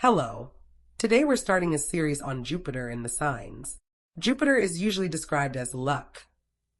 Hello. Today we're starting a series on Jupiter and the signs. Jupiter is usually described as luck,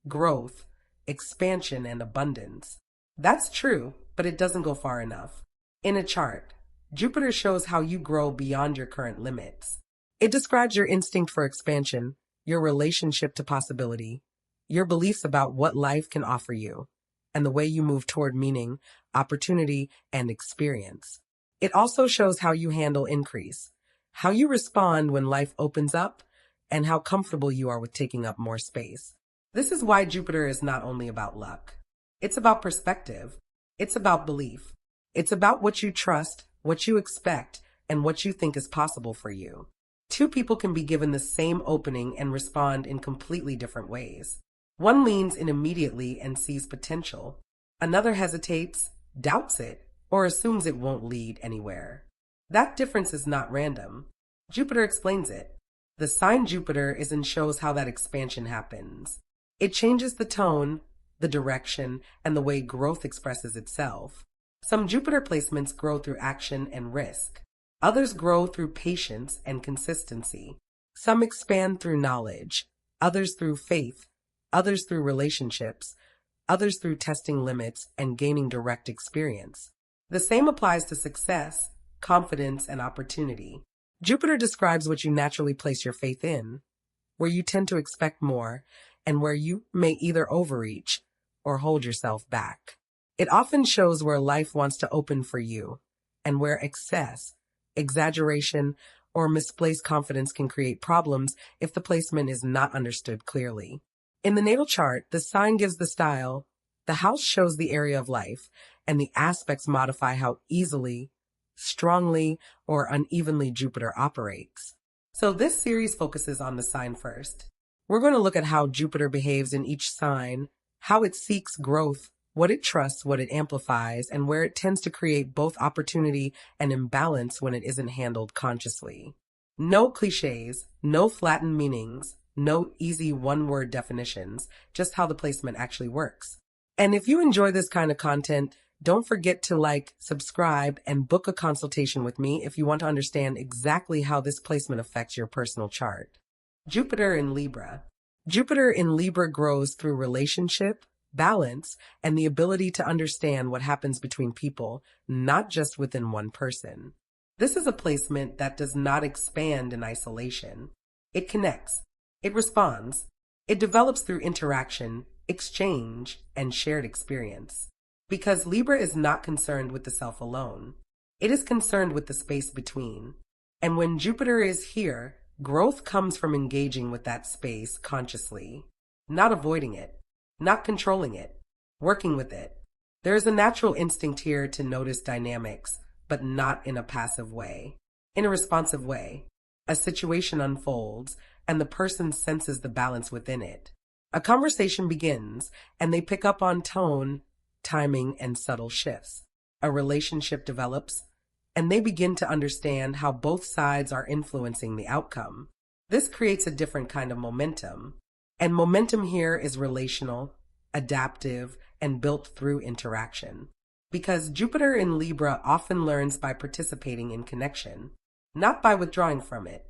growth, expansion, and abundance. That's true, but it doesn't go far enough. In a chart, Jupiter shows how you grow beyond your current limits. It describes your instinct for expansion, your relationship to possibility, your beliefs about what life can offer you, and the way you move toward meaning, opportunity, and experience. It also shows how you handle increase, how you respond when life opens up, and how comfortable you are with taking up more space. This is why Jupiter is not only about luck. It's about perspective. It's about belief. It's about what you trust, what you expect, and what you think is possible for you. Two people can be given the same opening and respond in completely different ways. One leans in immediately and sees potential. Another hesitates, doubts it, or assumes it won't lead anywhere. That difference is not random. Jupiter explains it. The sign Jupiter is in shows how that expansion happens. It changes the tone, the direction, and the way growth expresses itself. Some Jupiter placements grow through action and risk. Others grow through patience and consistency. Some expand through knowledge, others through faith, others through relationships, others through testing limits and gaining direct experience. The same applies to success, confidence, and opportunity. Jupiter describes what you naturally place your faith in, where you tend to expect more, and where you may either overreach or hold yourself back. It often shows where life wants to open for you, and where excess, exaggeration, or misplaced confidence can create problems if the placement is not understood clearly. In the natal chart, the sign gives the style, the house shows the area of life, and the aspects modify how easily, strongly, or unevenly Jupiter operates. So this series focuses on the sign first. We're going to look at how Jupiter behaves in each sign, how it seeks growth, what it trusts, what it amplifies, and where it tends to create both opportunity and imbalance when it isn't handled consciously. No cliches, no flattened meanings, no easy one-word definitions, just how the placement actually works. And if you enjoy this kind of content, don't forget to like, subscribe, and book a consultation with me if you want to understand exactly how this placement affects your personal chart. Jupiter in Libra. Jupiter in Libra grows through relationship, balance, and the ability to understand what happens between people, not just within one person. This is a placement that does not expand in isolation. It connects. It responds. It develops through interaction, exchange, and shared experience. Because Libra is not concerned with the self alone. It is concerned with the space between. And when Jupiter is here, growth comes from engaging with that space consciously, not avoiding it, not controlling it, working with it. There is a natural instinct here to notice dynamics, but not in a passive way, in a responsive way. A situation unfolds, and the person senses the balance within it. A conversation begins, and they pick up on tone, timing, and subtle shifts. A relationship develops, and they begin to understand how both sides are influencing the outcome. This creates a different kind of momentum. And momentum here is relational, adaptive, and built through interaction. Because Jupiter in Libra often learns by participating in connection, not by withdrawing from it.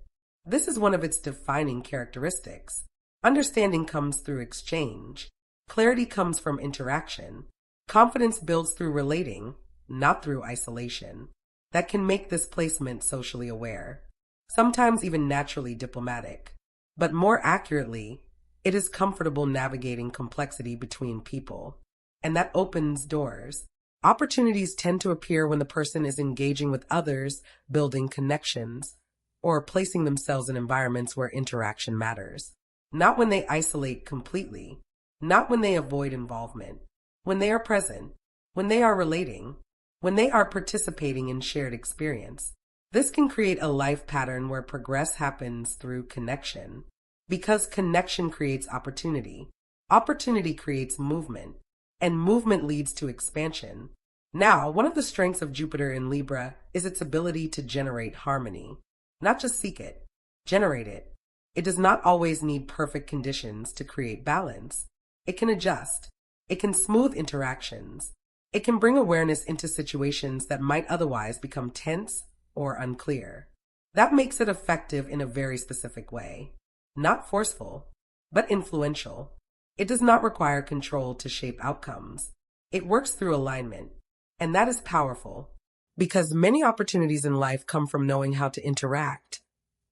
This is one of its defining characteristics. Understanding comes through exchange. Clarity comes from interaction. Confidence builds through relating, not through isolation. That can make this placement socially aware, sometimes even naturally diplomatic. But more accurately, it is comfortable navigating complexity between people. And that opens doors. Opportunities tend to appear when the person is engaging with others, building connections, or placing themselves in environments where interaction matters. Not when they isolate completely, not when they avoid involvement. When they are present, when they are relating, when they are participating in shared experience. This can create a life pattern where progress happens through connection. Because connection creates opportunity. Opportunity creates movement, and movement leads to expansion. Now, one of the strengths of Jupiter in Libra is its ability to generate harmony. Not just seek it, generate it. It does not always need perfect conditions to create balance. It can adjust. It can smooth interactions. It can bring awareness into situations that might otherwise become tense or unclear. That makes it effective in a very specific way. Not forceful, but influential. It does not require control to shape outcomes. It works through alignment, and that is powerful because many opportunities in life come from knowing how to interact,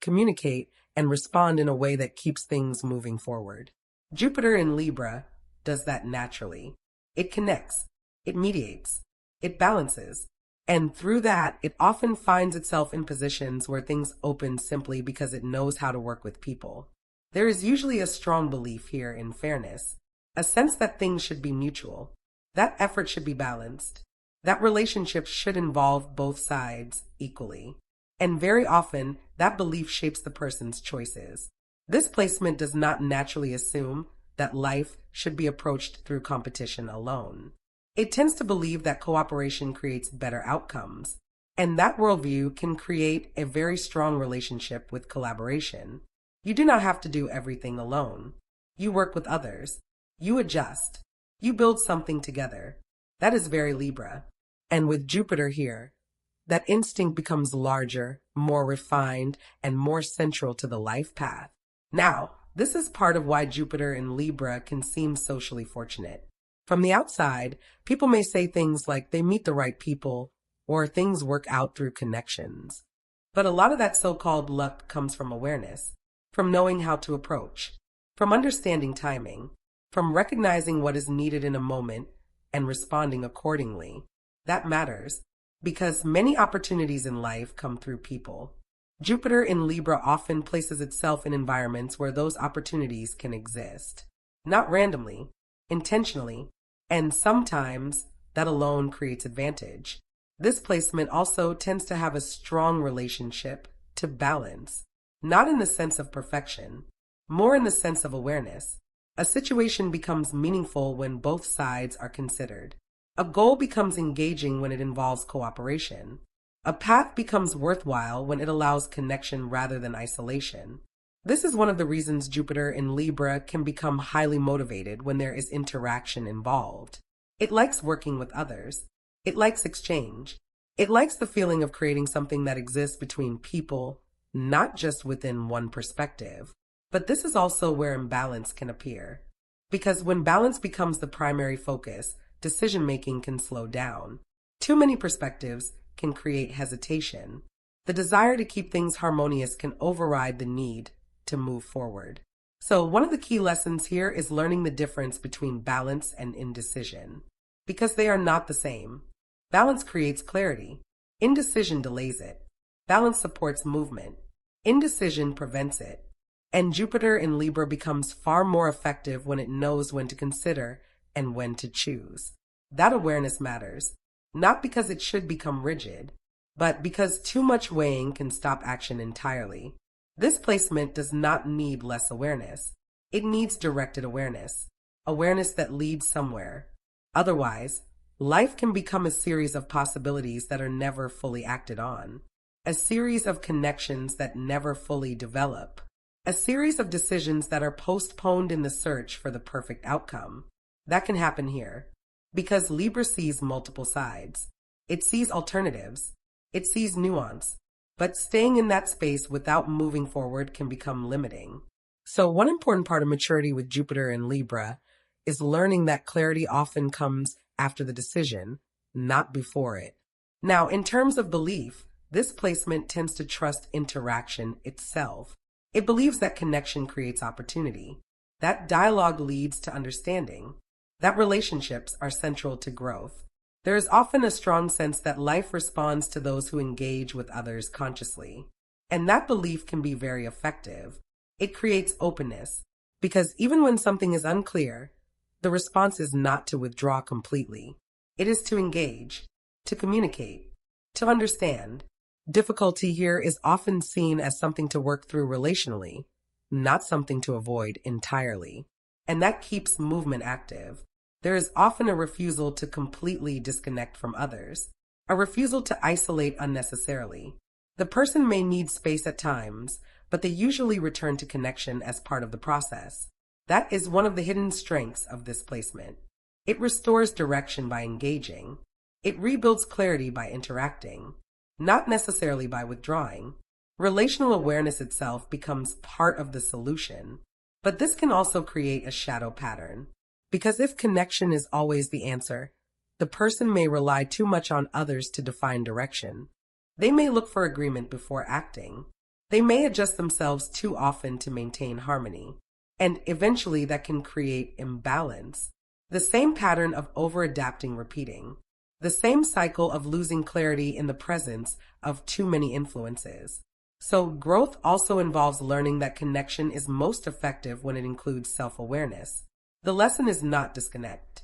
communicate, and respond in a way that keeps things moving forward. Jupiter in Libra does that naturally. It connects, it mediates, it balances, and through that, it often finds itself in positions where things open simply because it knows how to work with people. There is usually a strong belief here in fairness, a sense that things should be mutual, that effort should be balanced, that relationships should involve both sides equally. And very often, that belief shapes the person's choices. This placement does not naturally assume that life should be approached through competition alone. It tends to believe that cooperation creates better outcomes, and that worldview can create a very strong relationship with collaboration. You do not have to do everything alone. You work with others. You adjust. You build something together. That is very Libra. And with Jupiter here, that instinct becomes larger, more refined, and more central to the life path. Now, this is part of why Jupiter in Libra can seem socially fortunate. From the outside, people may say things like they meet the right people or things work out through connections. But a lot of that so-called luck comes from awareness, from knowing how to approach, from understanding timing, from recognizing what is needed in a moment and responding accordingly. That matters because many opportunities in life come through people. Jupiter in Libra often places itself in environments where those opportunities can exist. Not randomly, intentionally, and sometimes that alone creates advantage. This placement also tends to have a strong relationship to balance, not in the sense of perfection, more in the sense of awareness. A situation becomes meaningful when both sides are considered. A goal becomes engaging when it involves cooperation. A path becomes worthwhile when it allows connection rather than isolation. This is one of the reasons Jupiter in Libra can become highly motivated when there is interaction involved. It likes working with others. It likes exchange. It likes the feeling of creating something that exists between people, not just within one perspective. But this is also where imbalance can appear. Because when balance becomes the primary focus, decision-making can slow down. Too many perspectives can create hesitation. The desire to keep things harmonious can override the need to move forward. So one of the key lessons here is learning the difference between balance and indecision, because they are not the same. Balance creates clarity. Indecision delays it. Balance supports movement. Indecision prevents it. And Jupiter in Libra becomes far more effective when it knows when to consider and when to choose. That awareness matters, not because it should become rigid, but because too much weighing can stop action entirely. This placement does not need less awareness. It needs directed awareness, awareness that leads somewhere. Otherwise, life can become a series of possibilities that are never fully acted on, a series of connections that never fully develop, a series of decisions that are postponed in the search for the perfect outcome. That can happen here, because Libra sees multiple sides. It sees alternatives. It sees nuance. But staying in that space without moving forward can become limiting. So one important part of maturity with Jupiter in Libra is learning that clarity often comes after the decision, not before it. Now, in terms of belief, this placement tends to trust interaction itself. It believes that connection creates opportunity, that dialogue leads to understanding, that relationships are central to growth. There is often a strong sense that life responds to those who engage with others consciously. And that belief can be very effective. It creates openness, because even when something is unclear, the response is not to withdraw completely. It is to engage, to communicate, to understand. Difficulty here is often seen as something to work through relationally, not something to avoid entirely. And that keeps movement active. There is often a refusal to completely disconnect from others, a refusal to isolate unnecessarily. The person may need space at times, but they usually return to connection as part of the process. That is one of the hidden strengths of this placement. It restores direction by engaging. It rebuilds clarity by interacting. not necessarily by withdrawing. Relational awareness itself becomes part of the solution, but this can also create a shadow pattern. Because if connection is always the answer, the person may rely too much on others to define direction. They may look for agreement before acting. They may adjust themselves too often to maintain harmony. And eventually that can create imbalance. The same pattern of over-adapting repeating. The same cycle of losing clarity in the presence of too many influences. So growth also involves learning that connection is most effective when it includes self-awareness. The lesson is not disconnect.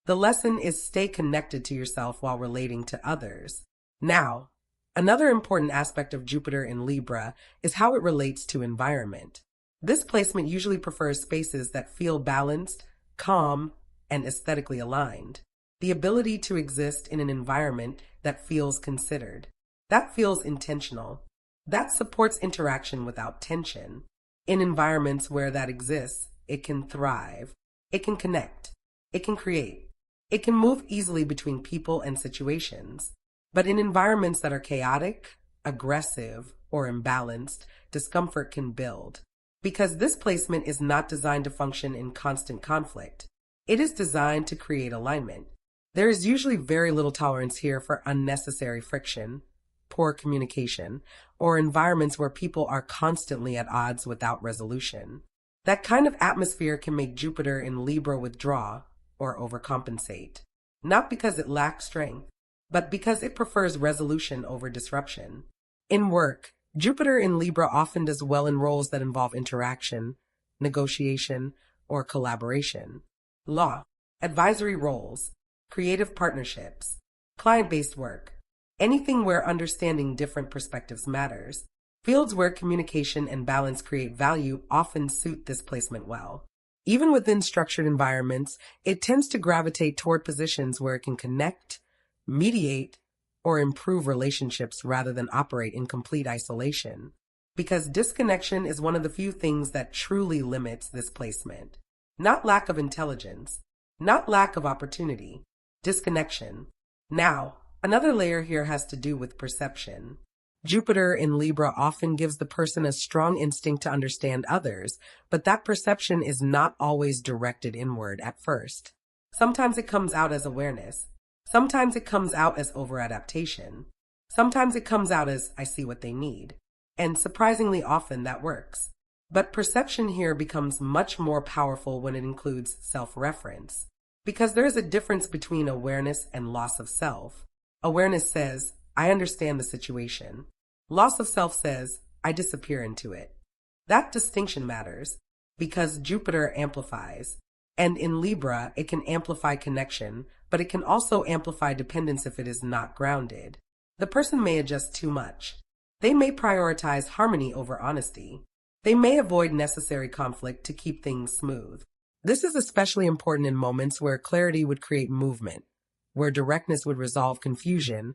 The lesson is stay connected to yourself while relating to others. Now, another important aspect of Jupiter in Libra is how it relates to environment. This placement usually prefers spaces that feel balanced, calm, and aesthetically aligned. The ability to exist in an environment that feels considered, that feels intentional, that supports interaction without tension. In environments where that exists, it can thrive, it can connect, it can create, it can move easily between people and situations. But in environments that are chaotic, aggressive, or imbalanced, discomfort can build. Because this placement is not designed to function in constant conflict. It is designed to create alignment. There is usually very little tolerance here for unnecessary friction, poor communication, or environments where people are constantly at odds without resolution. That kind of atmosphere can make Jupiter in Libra withdraw or overcompensate, not because it lacks strength, but because it prefers resolution over disruption. In work, Jupiter in Libra often does well in roles that involve interaction, negotiation, or collaboration. Law, advisory roles, creative partnerships, client-based work, anything where understanding different perspectives matters. Fields where communication and balance create value often suit this placement well. Even within structured environments, it tends to gravitate toward positions where it can connect, mediate, or improve relationships rather than operate in complete isolation. Because disconnection is one of the few things that truly limits this placement. Not lack of intelligence, not lack of opportunity, disconnection. Now, another layer here has to do with perception. Jupiter in Libra often gives the person a strong instinct to understand others, but that perception is not always directed inward at first. Sometimes it comes out as awareness. Sometimes it comes out as over-adaptation. Sometimes it comes out as, I see what they need. And surprisingly often that works. But perception here becomes much more powerful when it includes self-reference. Because there is a difference between awareness and loss of self. Awareness says, I understand the situation. Loss of self says, I disappear into it. That distinction matters because Jupiter amplifies. And in Libra, it can amplify connection, but it can also amplify dependence if it is not grounded. The person may adjust too much. They may prioritize harmony over honesty. They may avoid necessary conflict to keep things smooth. This is especially important in moments where clarity would create movement, where directness would resolve confusion,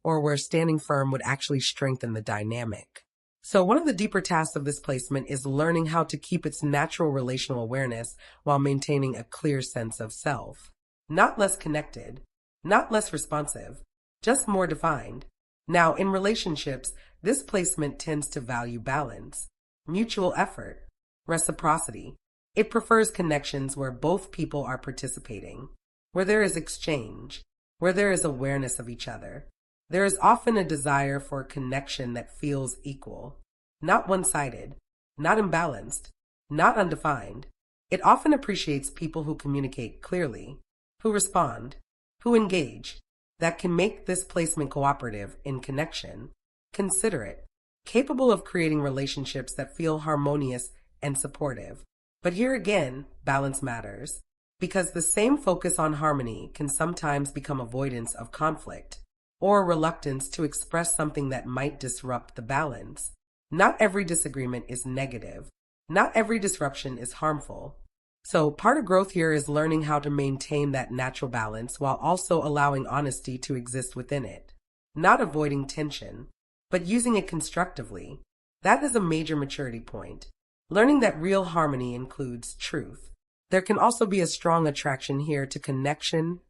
or where standing firm would actually strengthen the dynamic. So one of the deeper tasks of this placement is learning how to keep its natural relational awareness while maintaining a clear sense of self. Not less connected, not less responsive, just more defined. Now, in relationships, this placement tends to value balance, mutual effort, reciprocity. It prefers connections where both people are participating, where there is exchange, where there is awareness of each other. There is often a desire for a connection that feels equal, not one-sided, not imbalanced, not undefined. It often appreciates people who communicate clearly, who respond, who engage, that can make this placement cooperative in connection, considerate, capable of creating relationships that feel harmonious and supportive. But here again, balance matters, because the same focus on harmony can sometimes become avoidance of conflict, or reluctance to express something that might disrupt the balance. Not every disagreement is negative. Not every disruption is harmful. So part of growth here is learning how to maintain that natural balance while also allowing honesty to exist within it. Not avoiding tension, but using it constructively. That is a major maturity point. Learning that real harmony includes truth. There can also be a strong attraction here to connection,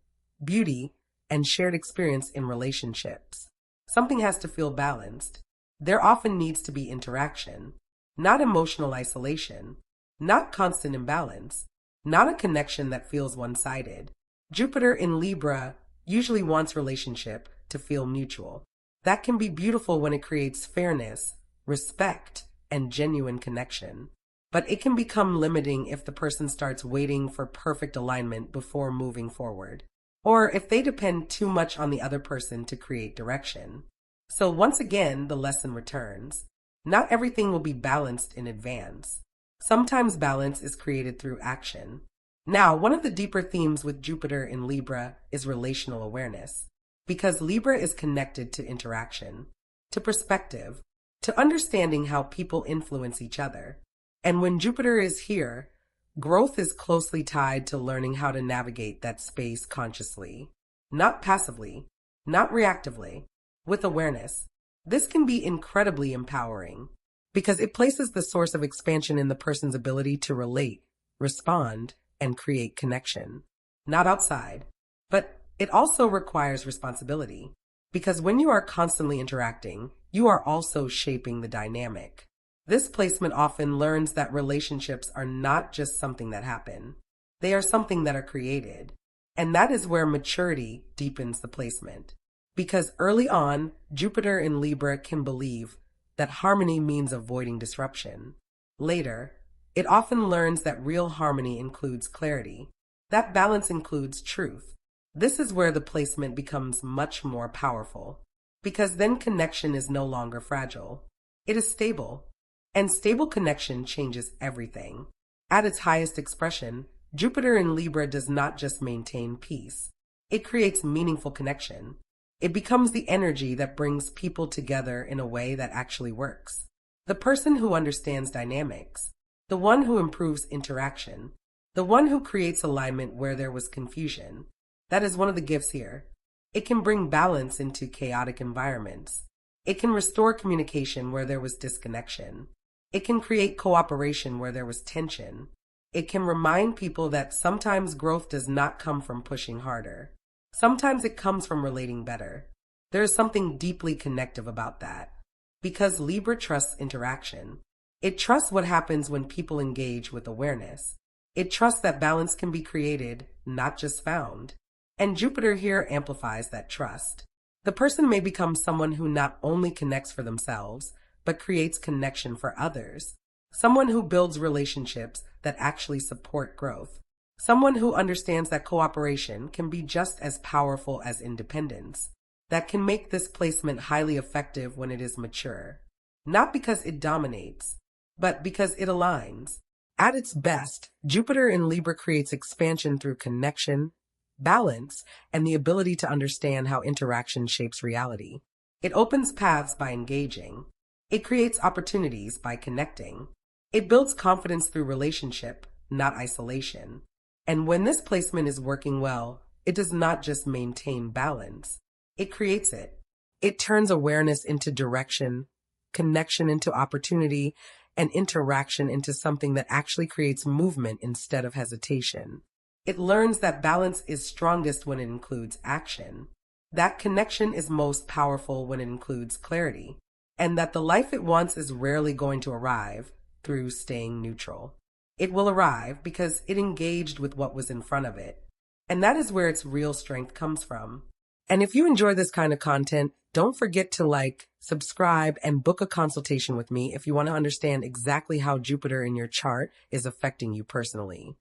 beauty, and shared experience in relationships. Something has to feel balanced. There often needs to be interaction, not emotional isolation, not constant imbalance, not a connection that feels one-sided. Jupiter in Libra usually wants relationship to feel mutual. That can be beautiful when it creates fairness, respect, and genuine connection. But it can become limiting if the person starts waiting for perfect alignment before moving forward, or if they depend too much on the other person to create direction. So once again, the lesson returns. Not everything will be balanced in advance. Sometimes balance is created through action. Now, one of the deeper themes with Jupiter in Libra is relational awareness, because Libra is connected to interaction, to perspective, to understanding how people influence each other. And when Jupiter is here, growth is closely tied to learning how to navigate that space consciously, not passively, not reactively, with awareness. This can be incredibly empowering because it places the source of expansion in the person's ability to relate, respond, and create connection, not outside. But it also requires responsibility because when you are constantly interacting, you are also shaping the dynamic. This placement often learns that relationships are not just something that happen. They are something that are created. And that is where maturity deepens the placement. Because early on, Jupiter in Libra can believe that harmony means avoiding disruption. Later, it often learns that real harmony includes clarity. That balance includes truth. This is where the placement becomes much more powerful. Because then connection is no longer fragile. It is stable. And stable connection changes everything. At its highest expression, Jupiter in Libra does not just maintain peace. It creates meaningful connection. It becomes the energy that brings people together in a way that actually works. The person who understands dynamics, the one who improves interaction, the one who creates alignment where there was confusion. That is one of the gifts here. It can bring balance into chaotic environments. It can restore communication where there was disconnection. It can create cooperation where there was tension. It can remind people that sometimes growth does not come from pushing harder. Sometimes it comes from relating better. There is something deeply connective about that. Because Libra trusts interaction. It trusts what happens when people engage with awareness. It trusts that balance can be created, not just found. And Jupiter here amplifies that trust. The person may become someone who not only connects for themselves, but creates connection for others. Someone who builds relationships that actually support growth. Someone who understands that cooperation can be just as powerful as independence. That can make this placement highly effective when it is mature. Not because it dominates, but because it aligns. At its best, Jupiter in Libra creates expansion through connection, balance, and the ability to understand how interaction shapes reality. It opens paths by engaging. It creates opportunities by connecting. It builds confidence through relationship, not isolation. And when this placement is working well, it does not just maintain balance. It creates it. It turns awareness into direction, connection into opportunity, and interaction into something that actually creates movement instead of hesitation. It learns that balance is strongest when it includes action, that connection is most powerful when it includes clarity, and that the life it wants is rarely going to arrive through staying neutral. It will arrive because it engaged with what was in front of it, and that is where its real strength comes from. And if you enjoy this kind of content, don't forget to like, subscribe, and book a consultation with me if you want to understand exactly how Jupiter in your chart is affecting you personally.